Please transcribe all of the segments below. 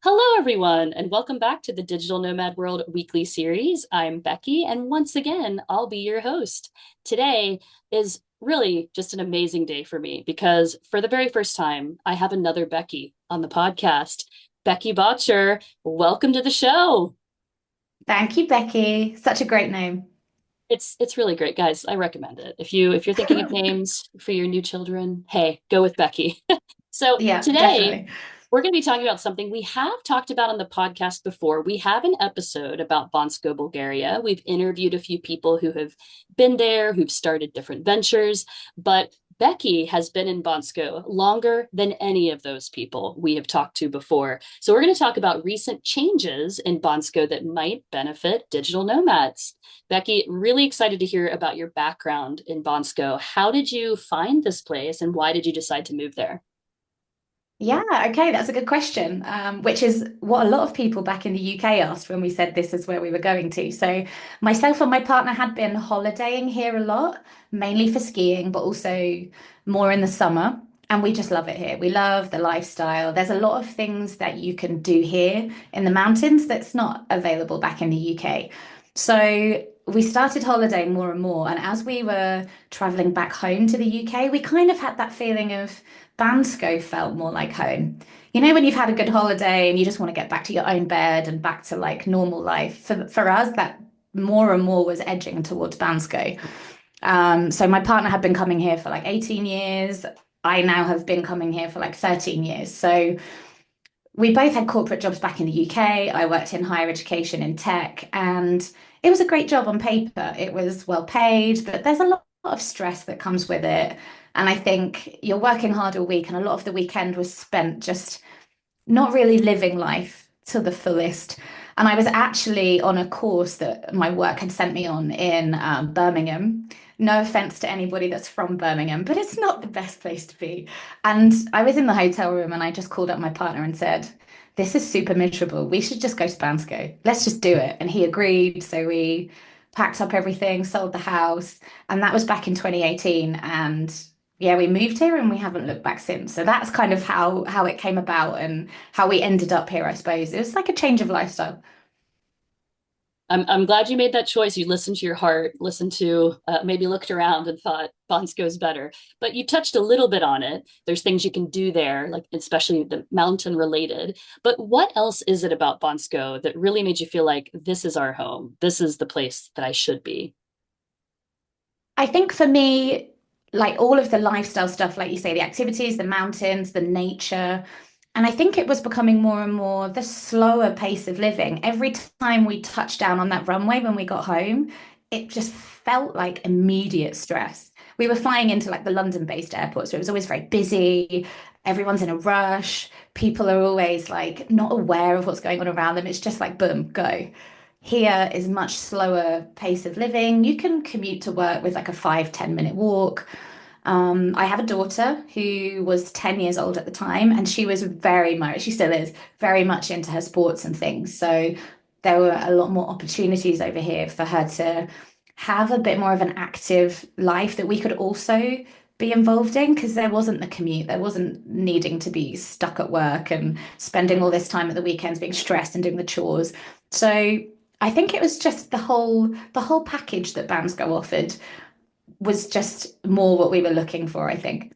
Hello, everyone, and welcome back to the Digital Nomad World weekly series. I'm Becky, and once again, I'll be your host. Today is really just an amazing day for me because for the very first time, I have another Becky on the podcast. Becky Bottjer, welcome to the show. Thank you, Becky. Such a great name. It's really great, guys. I recommend it. If you're thinking of names for your new children, hey, go with Becky. So Yeah, today definitely. we're going to be talking about something we have talked about on the podcast before. We have an episode about Bansko, Bulgaria. We've interviewed a few people who have been there, who've started different ventures, but Becky has been in Bansko longer than any of those people we have talked to before. So we're going to talk about recent changes in Bansko that might benefit digital nomads. Becky, really excited to hear about your background in Bansko. How did you find this place and why did you decide to move there? Yeah, okay, that's a good question, which is what a lot of people back in the UK asked when we said this is where we were going to. So, myself and my partner had been holidaying here a lot, mainly for skiing, but also more in the summer. And we just love it here. We love the lifestyle. There's a lot of things that you can do here in the mountains that's not available back in the UK. So, we started holidaying more and more. And as we were traveling back home to the UK, we kind of had that feeling of Bansko felt more like home. You know, when you've had a good holiday and you just want to get back to your own bed and back to like normal life. For us, that more and more was edging towards Bansko. So my partner had been coming here for like 18 years. I now have been coming here for like 13 years. So we both had corporate jobs back in the UK. I worked in higher education in tech, and it was a great job on paper. It was well paid, but there's a lot of stress that comes with it. And I think you're working hard all week, and a lot of the weekend was spent just not really living life to the fullest. And I was actually on a course that my work had sent me on in Birmingham. No offense to anybody that's from Birmingham, but it's not the best place to be. And I was in the hotel room and I just called up my partner and said, "This is super miserable. We should just go to Bansko. Let's just do it." And he agreed. So we packed up everything, sold the house, and that was back in 2018. And yeah, we moved here and we haven't looked back since. So that's kind of how it came about and how we ended up here, I suppose. It was like a change of lifestyle. I'm glad you made that choice. You listened to your heart, listened to maybe looked around and thought Bonsko's better. But you touched a little bit on it. There's things you can do there, like especially the mountain related. But what else is it about Bonsko that really made you feel like this is our home? This is the place that I should be? I think for me, like all of the lifestyle stuff, like you say, the activities, the mountains, the nature. And I think it was becoming more and more the slower pace of living. Every time we touched down on that runway when we got home, it just felt like immediate stress. We were flying into like the London-based airport, so it was always very busy. Everyone's in a rush. People are always like not aware of what's going on around them. It's just like boom, go. Here is much slower pace of living. You can commute to work with like a 5-10 minute walk. I have a daughter who was 10 years old at the time, and she was very much, she still is, very much into her sports and things. So there were a lot more opportunities over here for her to have a bit more of an active life that we could also be involved in because there wasn't the commute, there wasn't needing to be stuck at work and spending all this time at the weekends being stressed and doing the chores. So I think it was just the whole package that Bansko offered was just more what we were looking for, I think.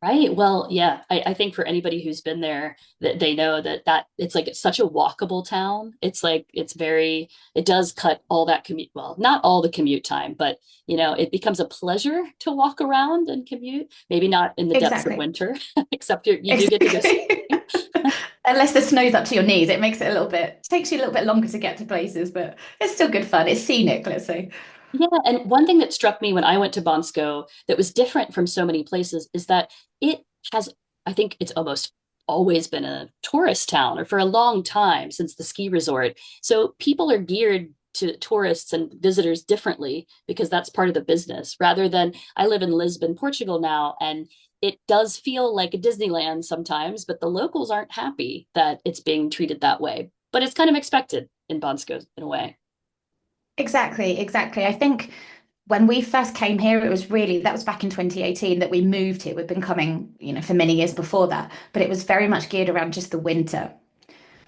Right. Well, yeah, I think for anybody who's been there, that they know that it's like it's such a walkable town. It's like it does cut all that commute, well, not all the commute time, but it becomes a pleasure to walk around and commute. Maybe not in the depths of Exactly. winter, except you do get to go Exactly. skiing. Unless the snow's up to your knees, it makes it a little bit, takes you a little bit longer to get to places, but it's still good fun. It's scenic, let's say. Yeah, and one thing that struck me when I went to Bansko that was different from so many places is that it has, I think it's almost always been a tourist town or for a long time since the ski resort. So people are geared to tourists and visitors differently because that's part of the business rather than I live in Lisbon, Portugal now, and it does feel like a Disneyland sometimes, but the locals aren't happy that it's being treated that way. But it's kind of expected in Bansko in a way. Exactly, exactly. I think when we first came here, it was really, that was back in 2018 that we moved here. We've been coming, for many years before that, but it was very much geared around just the winter.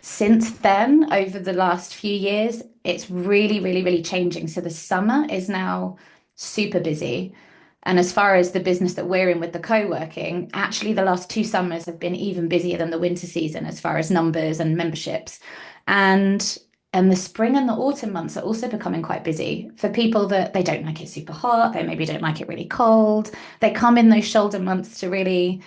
Since then, over the last few years, it's really, really, really changing. So the summer is now super busy. And as far as the business that we're in with the co-working, actually the last 2 summers have been even busier than the winter season as far as numbers and memberships. And and the spring and the autumn months are also becoming quite busy for people that they don't like it super hot, they maybe don't like it really cold. They come in those shoulder months to really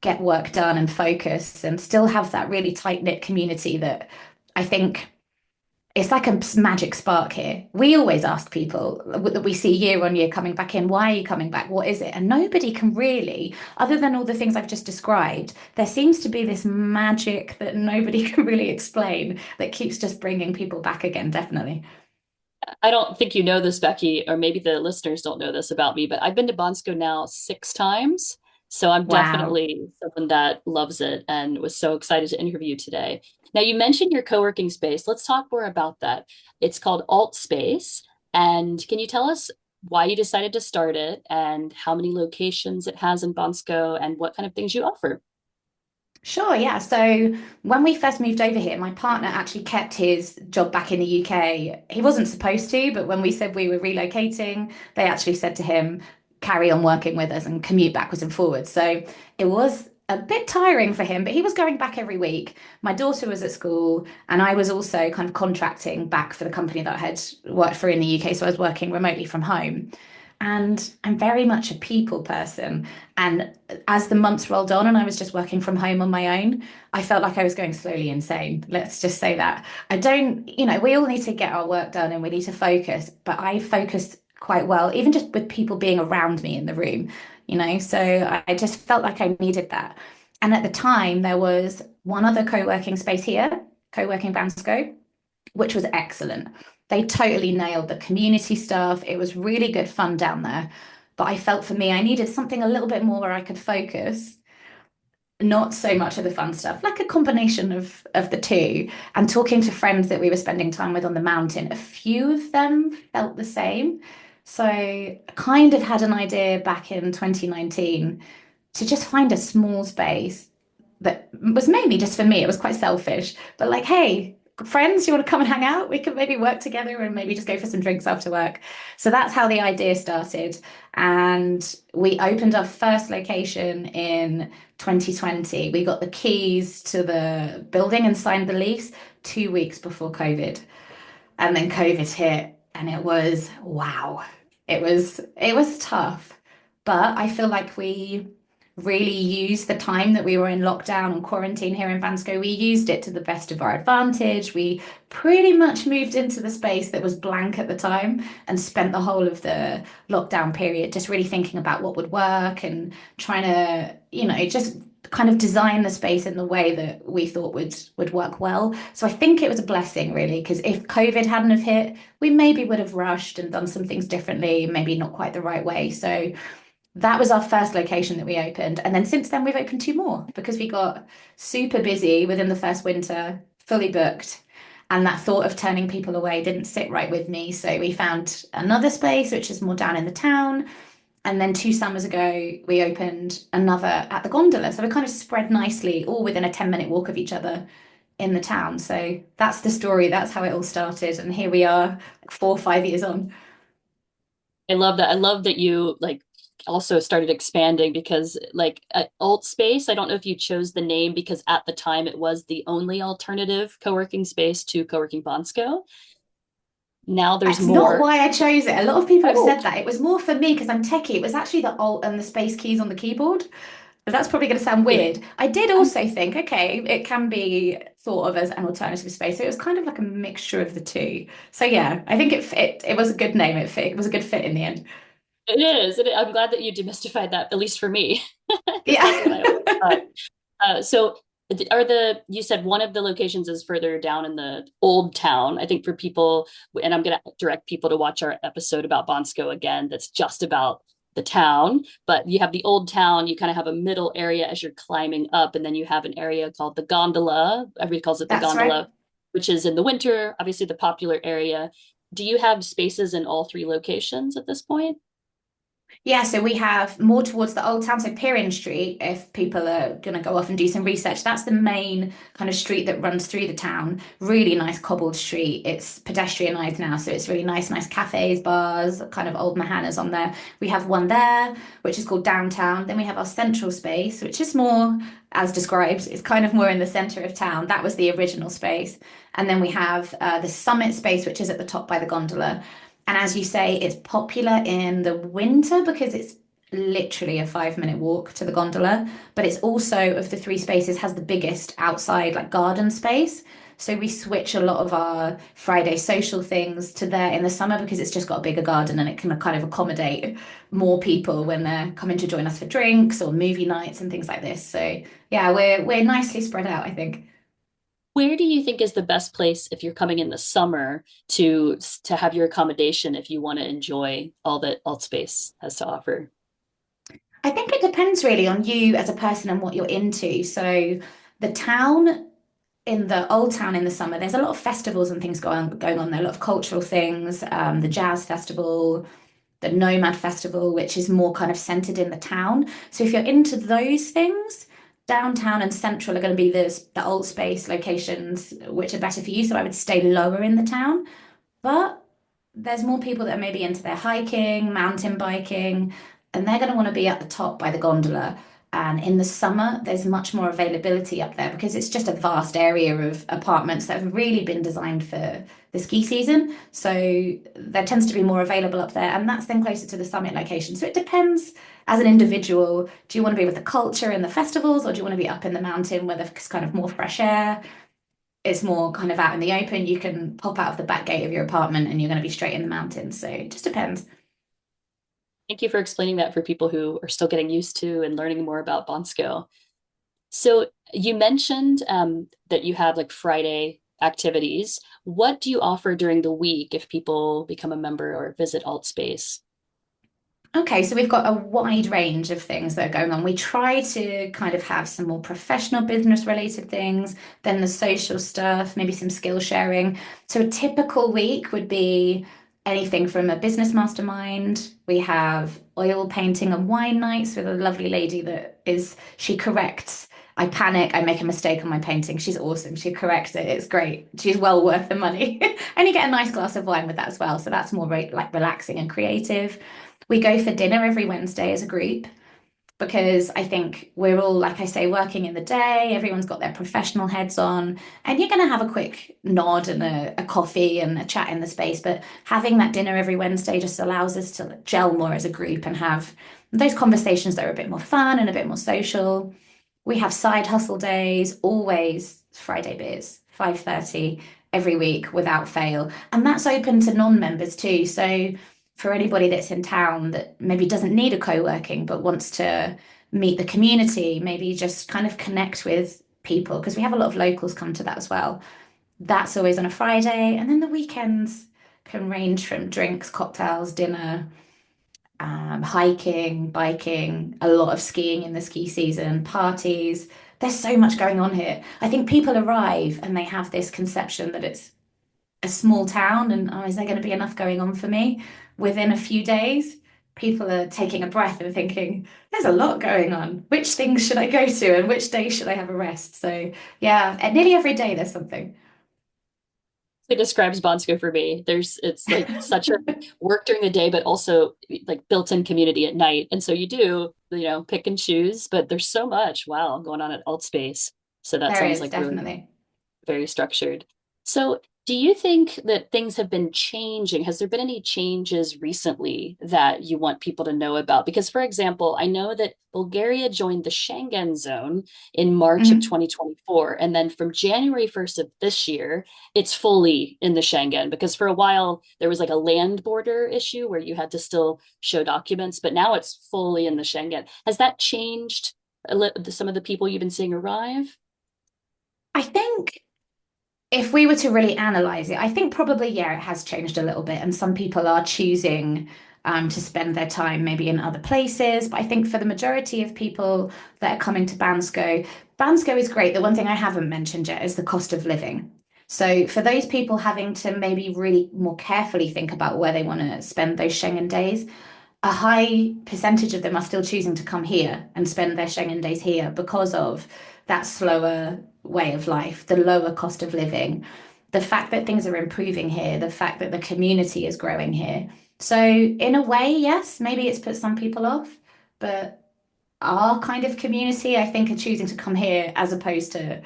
get work done and focus and still have that really tight-knit community that I think it's like a magic spark here. We always ask people that we see year on year coming back in, why are you coming back? What is it? And nobody can really, other than all the things I've just described, there seems to be this magic that nobody can really explain that keeps just bringing people back again, definitely. I don't think you know this, Becky, or maybe the listeners don't know this about me, but I've been to Bansko now 6 times. So I'm Wow. definitely someone that loves it and was so excited to interview you today. Now, you mentioned your co-working space. Let's talk more about that. It's called Altspace. And can you tell us why you decided to start it and how many locations it has in Bansko and what kind of things you offer? Sure, yeah. So when we first moved over here, my partner actually kept his job back in the UK. He wasn't supposed to, but when we said we were relocating, they actually said to him, carry on working with us and commute backwards and forwards. So it was a bit tiring for him, but he was going back every week. My daughter was at school, and I was also kind of contracting back for the company that I had worked for in the UK. So I was working remotely from home. And I'm very much a people person. And as the months rolled on and I was just working from home on my own, I felt like I was going slowly insane. Let's just say that. I don't, we all need to get our work done and we need to focus, but I focused quite well, even just with people being around me in the room, So I just felt like I needed that. And at the time, there was one other co-working space here, co-working Bansko, which was excellent. They totally nailed the community stuff. It was really good fun down there. But I felt for me, I needed something a little bit more where I could focus, not so much of the fun stuff, like a combination of the two. And talking to friends that we were spending time with on the mountain, a few of them felt the same. So I kind of had an idea back in 2019 to just find a small space that was mainly just for me. It was quite selfish, but like, hey, friends, you want to come and hang out? We could maybe work together and maybe just go for some drinks after work. So that's how the idea started. And we opened our first location in 2020. We got the keys to the building and signed the lease 2 weeks before COVID. And then COVID hit and it was wow. It was tough. But I feel like we really used the time that we were in lockdown and quarantine here in Bansko. We used it to the best of our advantage. We pretty much moved into the space that was blank at the time and spent the whole of the lockdown period just really thinking about what would work and trying to, just kind of design the space in the way that we thought would work well. So I think it was a blessing really, because if COVID hadn't have hit, we maybe would have rushed and done some things differently, maybe not quite the right way. So that was our first location that we opened. And then since then, we've opened two more because we got super busy within the first winter, fully booked. And that thought of turning people away didn't sit right with me. So we found another space, which is more down in the town. And then 2 summers ago, we opened another at the gondola. So we kind of spread nicely, all within a 10-minute walk of each other in the town. So that's the story. That's how it all started. And here we are, like 4 or 5 years on. I love that. I love that you like also started expanding because like at Alt Space, I don't know if you chose the name because at the time it was the only alternative co-working space to co-working Bonsko. Now there's It's not more. why I chose it. A lot of people have Oh, said that. It was more for me because I'm techie. It was actually the Alt and the space keys on the keyboard. But that's probably going to sound yeah. weird. I did also think, okay, it can be thought of as an alternative space. So it was kind of like a mixture of the two. So yeah, I think it fit. It was a good name. It fit. It was a good fit in the end. It is. I'm glad that you demystified that, at least for me, because Yeah. that's what I always thought. So are you said one of the locations is further down in the old town. I think for people, and I'm going to direct people to watch our episode about Bonsko again, that's just about the town. But you have the old town, you kind of have a middle area as you're climbing up, and then you have an area called the gondola. Everybody calls it the That's right. gondola, which is in the winter, obviously the popular area. Do you have spaces in all three locations at this point? Yeah, so we have more towards the old town. So Pirin Street, if people are going to go off and do some research, that's the main kind of street that runs through the town. Really nice cobbled street. It's pedestrianised now, so it's really nice cafes, bars, kind of old Mahanas on there. We have one there, which is called Downtown. Then we have our central space, which is more, as described, it's kind of more in the centre of town. That was the original space. And then we have the summit space, which is at the top by the gondola. And as you say, it's popular in the winter because it's literally a 5 minute walk to the gondola. But it's also, of the three spaces, has the biggest outside like garden space. So we switch a lot of our Friday social things to there in the summer because it's just got a bigger garden and it can kind of accommodate more people when they're coming to join us for drinks or movie nights and things like this. So yeah, we're nicely spread out, I think. Where do you think is the best place if you're coming in the summer to have your accommodation if you want to enjoy all that Altspace has to offer? I think it depends really on you as a person and what you're into. So the town in the old town in the summer, there's a lot of festivals and things going on there, a lot of cultural things, the jazz festival, the Nomad festival, which is more kind of centered in the town. So if you're into those things, downtown and central are going to be the old space locations, which are better for you. So I would stay lower in the town. But there's more people that are maybe into their hiking, mountain biking, and they're going to want to be at the top by the gondola. And in the summer, there's much more availability up there because it's just a vast area of apartments that have really been designed for the ski season. So there tends to be more available up there, and that's then closer to the summit location. So it depends as an individual. Do you want to be with the culture and the festivals, or do you want to be up in the mountain where there's kind of more fresh air? It's more kind of out in the open. You can pop out of the back gate of your apartment and you're going to be straight in the mountains. So it just depends. Thank you for explaining that for people who are still getting used to and learning more about Bansko. So you mentioned that you have like Friday activities. What do you offer during the week if people become a member or visit Altspace? Okay, so we've got a wide range of things that are going on. We try to kind of have some more professional business related things, then the social stuff, maybe some skill sharing. So a typical week would be anything from a business mastermind. We have oil painting and wine nights with a lovely lady she corrects. I panic, I make a mistake on my painting. She's awesome. She corrects it. It's great. She's well worth the money. And you get a nice glass of wine with that as well. So that's more like relaxing and creative. We go for dinner every Wednesday as a group because I think we're all, like I say, working in the day. Everyone's got their professional heads on, and you're going to have a quick nod and a coffee and a chat in the space. But having that dinner every Wednesday just allows us to gel more as a group and have those conversations that are a bit more fun and a bit more social. We have side hustle days, always Friday beers, 5:30 every week without fail. And that's open to non-members too. So for anybody that's in town that maybe doesn't need a co-working but wants to meet the community, maybe just kind of connect with people, because we have a lot of locals come to that as well. That's always on a Friday. And then the weekends can range from drinks, cocktails, dinner, hiking, biking, a lot of skiing in the ski season, parties. There's so much going on here. I think people arrive and they have this conception that it's a small town and oh, is there going to be enough going on for me? Within a few days, people are taking a breath and thinking, there's a lot going on. Which things should I go to and which day should I have a rest? So yeah, and nearly every day there's something. It describes Bansko for me. It's like such a work during the day, but also like built-in community at night. And so you do, pick and choose, but there's so much, wow, going on at Altspace. So that There sounds is like really definitely. very structured. So, do you think that things have been changing? Has there been any changes recently that you want people to know about? Because, for example, I know that Bulgaria joined the Schengen zone in March of Mhm. 2024. And then from January 1st of this year, it's fully in the Schengen because for a while there was like a land border issue where you had to still show documents, but now it's fully in the Schengen. Has that changed some of the people you've been seeing arrive? I think if we were to really analyze it, I think probably, yeah, it has changed a little bit. And some people are choosing to spend their time maybe in other places. But I think for the majority of people that are coming to Bansko, Bansko is great. The one thing I haven't mentioned yet is the cost of living. So for those people having to maybe really more carefully think about where they want to spend those Schengen days, a high percentage of them are still choosing to come here and spend their Schengen days here because of that slower way of life, the lower cost of living, the fact that things are improving here, the fact that the community is growing here. So, in a way, yes, maybe it's put some people off, but our kind of community, I think, are choosing to come here as opposed to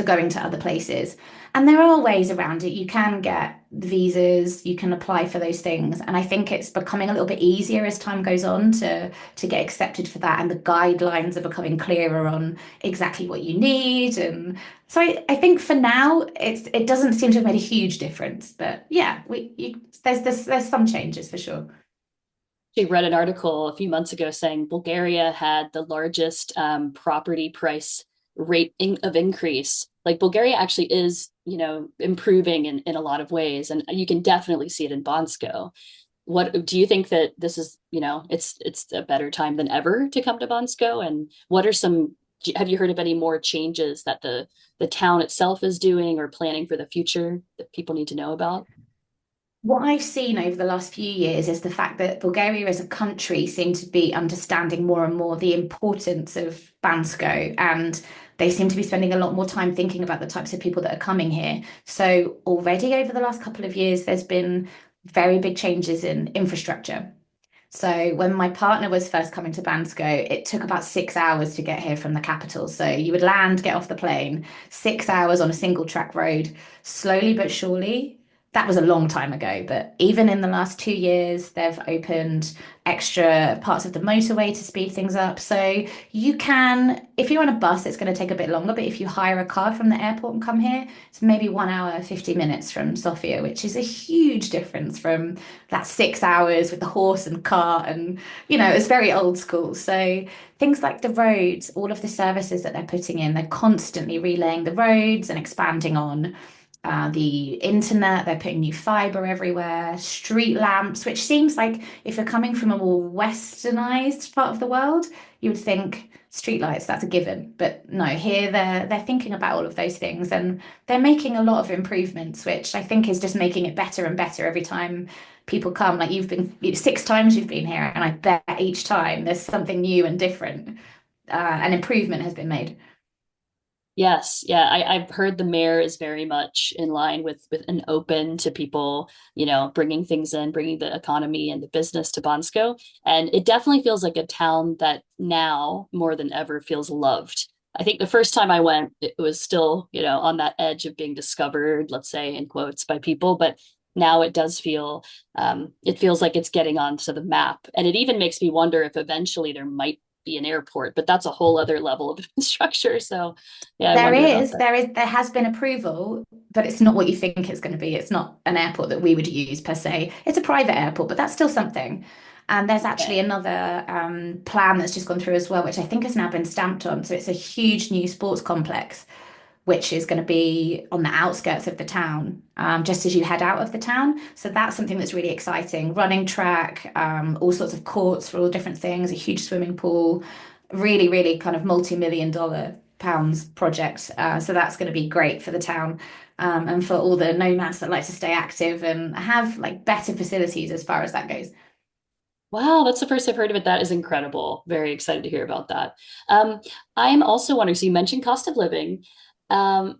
going to other places. And there are ways around it. You can get visas, you can apply for those things. And I think it's becoming a little bit easier as time goes on to get accepted for that. And the guidelines are becoming clearer on exactly what you need. And so I think for now it doesn't seem to have made a huge difference. But yeah, there's some changes for sure. I read an article a few months ago saying Bulgaria had the largest property price rate of increase. Like Bulgaria actually is, improving in a lot of ways, and you can definitely see it in Bansko. What do you think that this is, it's a better time than ever to come to Bansko? And what are some, have you heard of any more changes that the town itself is doing or planning for the future that people need to know about? What I've seen over the last few years is the fact that Bulgaria as a country seem to be understanding more and more the importance of Bansko, and they seem to be spending a lot more time thinking about the types of people that are coming here. So already over the last couple of years, there's been very big changes in infrastructure. So when my partner was first coming to Bansko, it took about 6 hours to get here from the capital. So you would land, get off the plane, 6 hours on a single track road, slowly but surely. That was a long time ago, but even in the last 2 years, they've opened extra parts of the motorway to speed things up. So you can, if you're on a bus, it's going to take a bit longer, but if you hire a car from the airport and come here, it's maybe 1 hour, 50 minutes from Sofia, which is a huge difference from that 6 hours with the horse and cart. And, it's very old school. So things like the roads, all of the services that they're putting in, they're constantly relaying the roads and expanding on the internet. They're putting new fiber everywhere, street lamps, which seems like if you're coming from a more westernized part of the world, you would think street lights, that's a given. But no, here they're thinking about all of those things, and they're making a lot of improvements, which I think is just making it better and better every time people come. Like you've been 6 times you've been here, and I bet each time there's something new and different. An improvement has been made. Yes, yeah, I've heard the mayor is very much in line with an open to people, bringing things in, bringing the economy and the business to Bansko, and it definitely feels like a town that now more than ever feels loved. I think the first time I went, it was still, on that edge of being discovered, let's say in quotes, by people, but now it does feel, it feels like it's getting onto the map, and it even makes me wonder if eventually there might be an airport, but that's a whole other level of structure. So yeah, I There wonder about is, that. there is, there has been approval, but it's not what you think it's going to be. It's not an airport that we would use per se. It's a private airport, but that's still something. And there's actually Okay. another plan that's just gone through as well, which I think has now been stamped on. So it's a huge new sports complex, which is going to be on the outskirts of the town, just as you head out of the town. So that's something that's really exciting. Running track, all sorts of courts for all different things, a huge swimming pool, really, really kind of multi-million dollar pounds project. So that's going to be great for the town. And for all the nomads that like to stay active and have like better facilities as far as that goes. Wow, that's the first I've heard of it. That is incredible. Very excited to hear about that. I'm also wondering, so you mentioned cost of living. One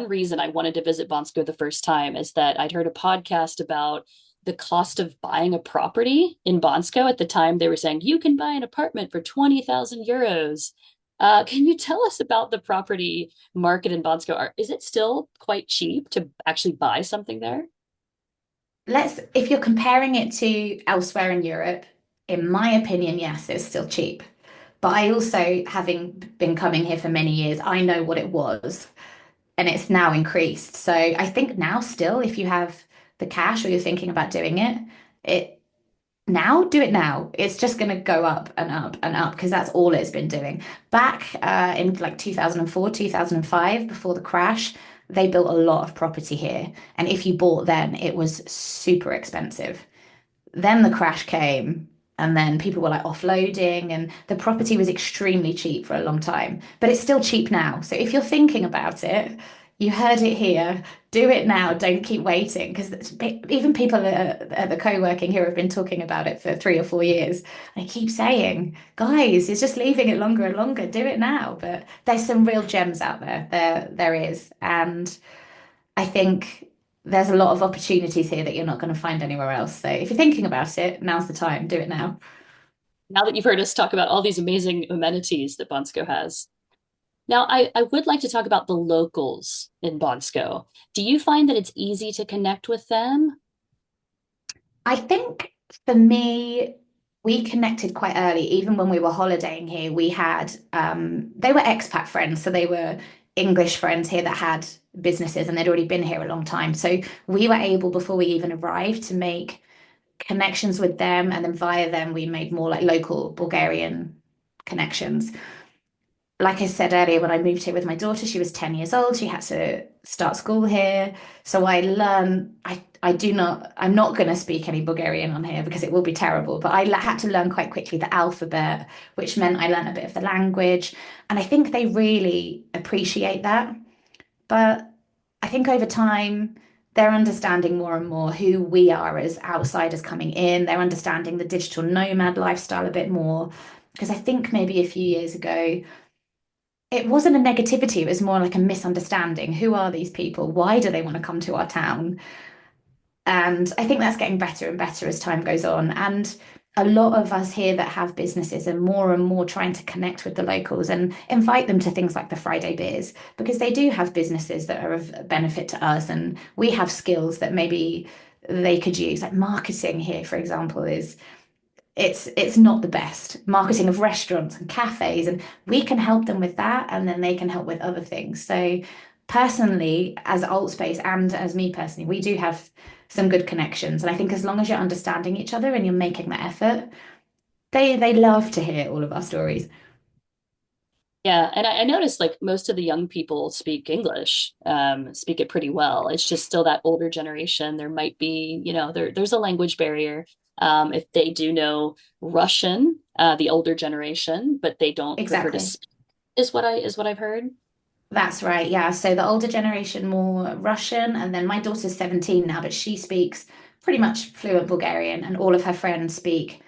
reason I wanted to visit Bansko the first time is that I'd heard a podcast about the cost of buying a property in Bansko. At the time, they were saying you can buy an apartment for 20,000 euros. Can you tell us about the property market in Bansko? Is it still quite cheap to actually buy something there? If you're comparing it to elsewhere in Europe, in my opinion, yes, it's still cheap. But I also, having been coming here for many years, I know what it was, and it's now increased. So I think now still, if you have the cash or you're thinking about doing it, it do it now. It's just going to go up and up and up because that's all it's been doing. Back in like 2004, 2005, before the crash, they built a lot of property here. And if you bought then, it was super expensive. Then the crash came, and then people were like offloading, and the property was extremely cheap for a long time, but it's still cheap now. So if you're thinking about it, You heard it here. Do it now. Don't keep waiting. Because even people at the co-working here have been talking about it for 3 or 4 years. I keep saying, guys, you're just leaving it longer and longer. Do it now. But there's some real gems out there. There is. And I think there's a lot of opportunities here that you're not going to find anywhere else. So if you're thinking about it, now's the time. Do it now. Now that you've heard us talk about all these amazing amenities that Bansko has. Now, I would like to talk about the locals in Bansko. Do you find that it's easy to connect with them? I think for me, we connected quite early. Even when we were holidaying here, we had they were expat friends, so they were English friends here that had businesses and they'd already been here a long time. So we were able, before we even arrived, to make connections with them, and then via them, we made more like local Bulgarian connections. Like I said earlier, when I moved here with my daughter, she was 10 years old. She had to start school here. So I'm not going to speak any Bulgarian on here because it will be terrible. But had to learn quite quickly the alphabet, which meant I learned a bit of the language. And I think they really appreciate that. But I think over time, they're understanding more and more who we are as outsiders coming in. They're understanding the digital nomad lifestyle a bit more. Because I think maybe a few years ago, it wasn't a negativity, it was more like a misunderstanding. Who are these people? Why do they want to come to our town? And I think that's getting better and better as time goes on. And a lot of us here that have businesses are more and more trying to connect with the locals and invite them to things like the Friday beers, because they do have businesses that are of benefit to us. And we have skills that maybe they could use. Like marketing here, for example, is it's not the best marketing of restaurants and cafes, and we can help them with that, and then they can help with other things. So personally, as Altspace and as me personally, we do have some good connections, and I think as long as you're understanding each other and you're making the effort, they love to hear all of our stories. Yeah, and I noticed like most of the young people speak English, speak it pretty well. It's just still that older generation. There might be, there's a language barrier. If they do know Russian, the older generation, but they don't prefer to Exactly. speak, is what I've heard. That's right. Yeah. So the older generation more Russian, and then my daughter's 17 now, but she speaks pretty much fluent Bulgarian, and all of her friends speak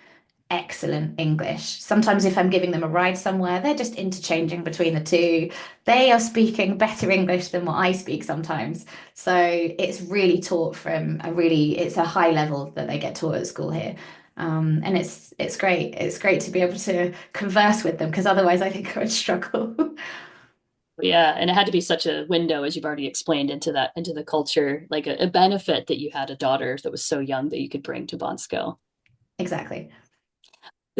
excellent English. Sometimes, if I'm giving them a ride somewhere, they're just interchanging between the two. They are speaking better English than what I speak sometimes. So it's really taught from it's a high level that they get taught at school here. And it's great. It's great to be able to converse with them because otherwise I think I would struggle. Yeah, and it had to be such a window, as you've already explained, into the culture, like a benefit that you had a daughter that was so young that you could bring to Bonsko. Exactly.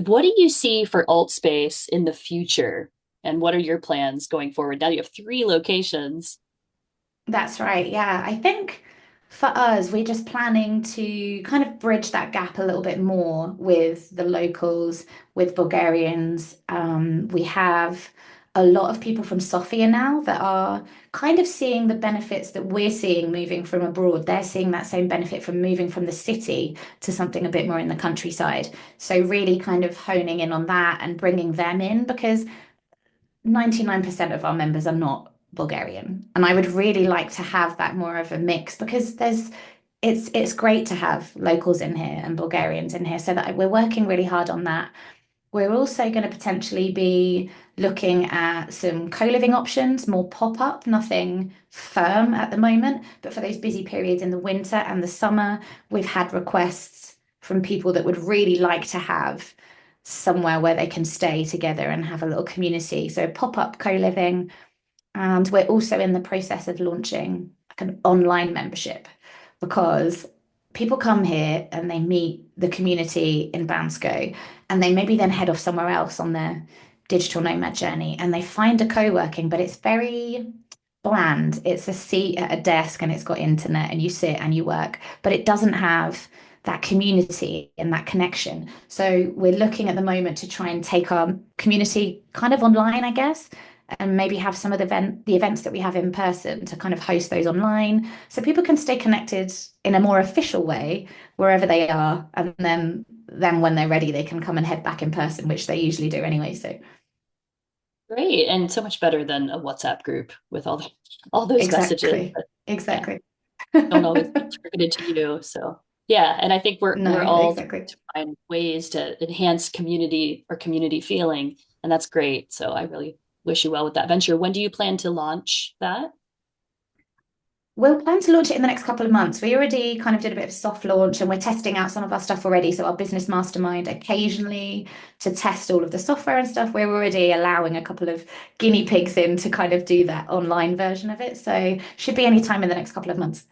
What do you see for Altspace in the future? And what are your plans going forward? Now you have three locations. That's right. Yeah. I think for us, we're just planning to kind of bridge that gap a little bit more with the locals, with Bulgarians. We have a lot of people from Sofia now that are kind of seeing the benefits that we're seeing moving from abroad. They're seeing that same benefit from moving from the city to something a bit more in the countryside. So, really kind of honing in on that and bringing them in because 99% of our members are not Bulgarian. And I would really like to have that more of a mix because it's great to have locals in here and Bulgarians in here. So that we're working really hard on that. We're also going to potentially be looking at some co-living options, more pop-up, nothing firm at the moment, but for those busy periods in the winter and the summer, we've had requests from people that would really like to have somewhere where they can stay together and have a little community. So pop-up co-living. And we're also in the process of launching like an online membership because people come here and they meet the community in Bansko and they maybe then head off somewhere else on their digital nomad journey and they find a co-working, but it's very bland. It's a seat at a desk and it's got internet and you sit and you work, but it doesn't have that community and that connection. So we're looking at the moment to try and take our community kind of online, I guess, and maybe have some of the events that we have in person to kind of host those online so people can stay connected in a more official way wherever they are. And then when they're ready, they can come and head back in person, which they usually do anyway. So Great. And so much better than a WhatsApp group with all those messages. Exactly. But yeah, Exactly. don't always get targeted to you. So yeah, and I think No, we're all trying exactly. to find ways to enhance community or community feeling, and that's great. So I really wish you well with that venture. When do you plan to launch that? We'll plan to launch it in the next couple of months. We already kind of did a bit of a soft launch and we're testing out some of our stuff already. So our business mastermind occasionally to test all of the software and stuff, we're already allowing a couple of guinea pigs in to kind of do that online version of it. So should be any time in the next couple of months.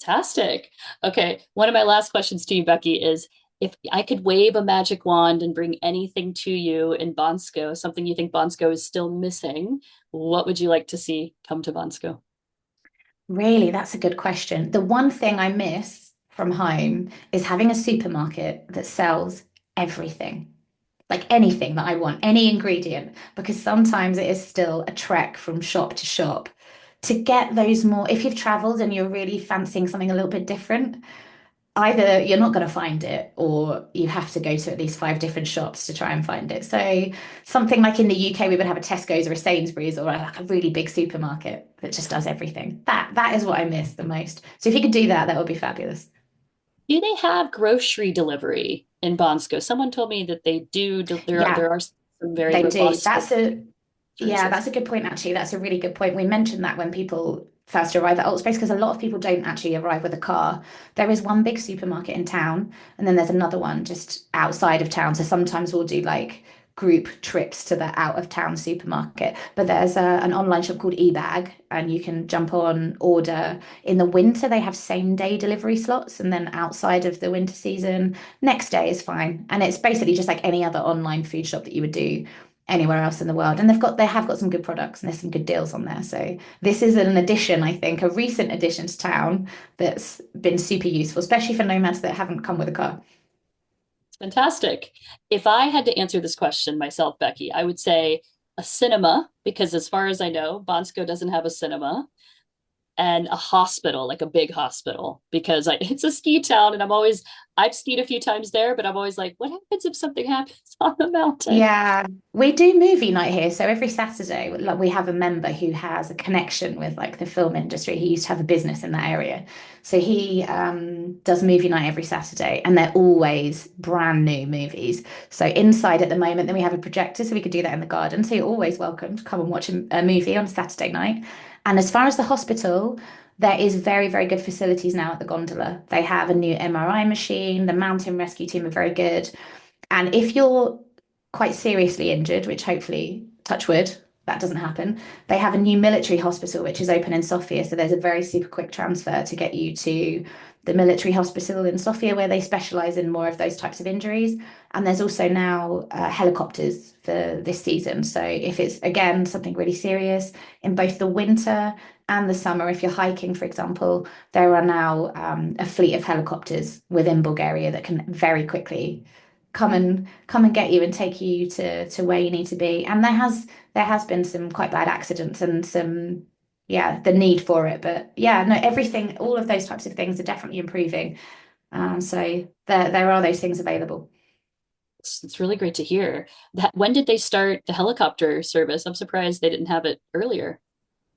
Fantastic. Okay, one of my last questions to you, Becky, is if I could wave a magic wand and bring anything to you in Bansko, something you think Bansko is still missing, what would you like to see come to Bansko? Really, that's a good question. The one thing I miss from home is having a supermarket that sells everything. Like anything that I want, any ingredient, because sometimes it is still a trek from shop to shop to get those more. If you've traveled and you're really fancying something a little bit different, either you're not going to find it or you have to go to at least five different shops to try and find it. So something like in the UK, we would have a Tesco's or a Sainsbury's or like a really big supermarket that just does everything. That is what I miss the most. So if you could do that, that would be fabulous. Do they have grocery delivery in Bansko? Someone told me that they do. Yeah, There are some very they do. robust Yeah, services. that's a good point, actually. That's a really good point. We mentioned that when people first arrive at Altspace, because a lot of people don't actually arrive with a car. There is one big supermarket in town, and then there's another one just outside of town. So sometimes we'll do like group trips to the out of town supermarket. But there's an online shop called eBag, and you can jump on, order. In the winter, they have same day delivery slots, and then outside of the winter season, next day is fine. And it's basically just like any other online food shop that you would do anywhere else in the world. And they have got some good products and there's some good deals on there. So this is an addition, I think, a recent addition to town that's been super useful, especially for nomads that haven't come with a car. It's fantastic. If I had to answer this question myself, Becky, I would say a cinema, because as far as I know, Bansko doesn't have a cinema, and a hospital, like a big hospital, because it's a ski town, and I've skied a few times there, but I'm always like, what happens if something happens on the mountain? Yeah, we do movie night here. So every Saturday, like we have a member who has a connection with like the film industry. He used to have a business in that area. So he does movie night every Saturday, and they're always brand new movies. So inside at the moment, then we have a projector, so we could do that in the garden. So you're always welcome to come and watch a movie on a Saturday night. And as far as the hospital, there is very, very good facilities now at the gondola. They have a new MRI machine. The mountain rescue team are very good. And if you're quite seriously injured, which hopefully, touch wood, that doesn't happen, they have a new military hospital which is open in Sofia. So there's a very super quick transfer to get you to the military hospital in Sofia where they specialize in more of those types of injuries. And there's also now helicopters for this season. So if it's again something really serious in both the winter and the summer, if you're hiking, for example, there are now a fleet of helicopters within Bulgaria that can very quickly come and get you and take you to where you need to be. And there has been some quite bad accidents and some yeah, the need for it. But yeah, no, everything, all of those types of things are definitely improving. So there are those things available. It's really great to hear. When did they start the helicopter service? I'm surprised they didn't have it earlier.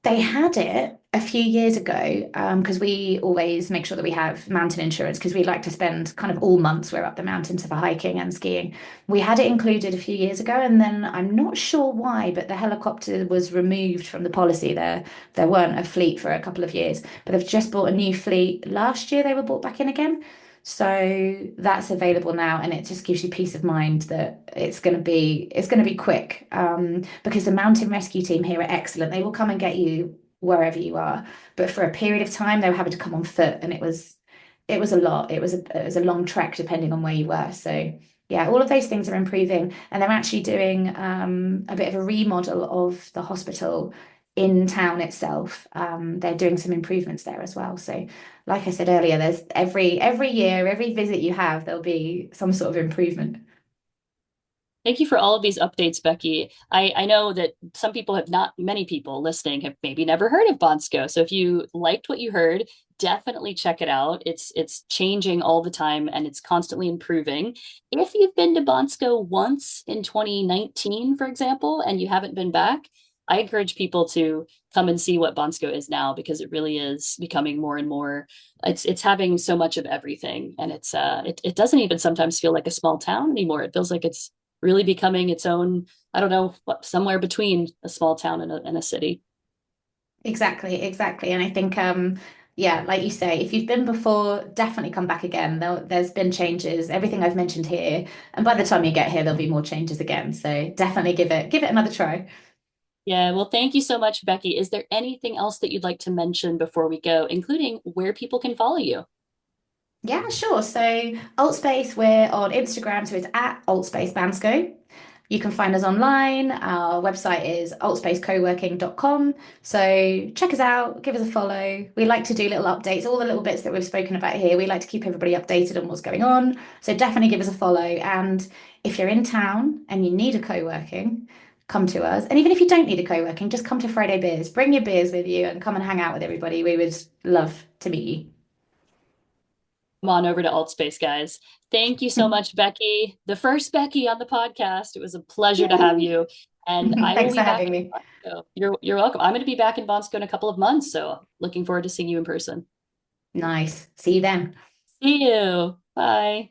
They had it a few years ago because we always make sure that we have mountain insurance because we like to spend kind of all months we're up the mountains for hiking and skiing. We had it included a few years ago, and then I'm not sure why, but the helicopter was removed from the policy. There weren't a fleet for a couple of years, but they've just bought a new fleet. Last year they were bought back in again. So that's available now, and it just gives you peace of mind that it's going to be quick. Because the mountain rescue team here are excellent. They will come and get you wherever you are. But for a period of time, they were having to come on foot, and it was a lot. It was a long trek depending on where you were. So yeah, all of those things are improving, and they're actually doing a bit of a remodel of the hospital in town itself. They're doing some improvements there as well. So like I said earlier, there's every year, every visit you have, there'll be some sort of improvement. Thank you for all of these updates, Becky. I know that some people have not, many people listening have maybe never heard of Bansko. So if you liked what you heard, definitely check it out. It's changing all the time and it's constantly improving. If you've been to Bansko once in 2019, for example, and you haven't been back, I encourage people to come and see what Bansko is now because it really is becoming more and more. It's having so much of everything, and it doesn't even sometimes feel like a small town anymore. It feels like it's really becoming its own, I don't know, what, somewhere between a small town and a city. Exactly, exactly. And I think, yeah, like you say, if you've been before, definitely come back again. There's been changes, everything I've mentioned here, and by the time you get here, there'll be more changes again. So definitely give it another try. Yeah, well, thank you so much, Becky. Is there anything else that you'd like to mention before we go, including where people can follow you? Yeah, sure. So Altspace, we're on Instagram, so it's at Altspace Bansko. You can find us online. Our website is altspacecoworking.com. So check us out, give us a follow. We like to do little updates, all the little bits that we've spoken about here. We like to keep everybody updated on what's going on. So definitely give us a follow. And if you're in town and you need a co-working, come to us. And even if you don't need a co-working, just come to Friday Beers. Bring your beers with you and come and hang out with everybody. We would love to meet Come on over to Altspace, guys. Thank you so you. much, Becky, the first Becky on the podcast. It was a pleasure to have you. And I will Thanks be for back having me. in Bonsko. You're welcome. I'm going to be back in Bonsko in a couple of months, so looking forward to seeing you in person. Nice. See you then. See you. Bye.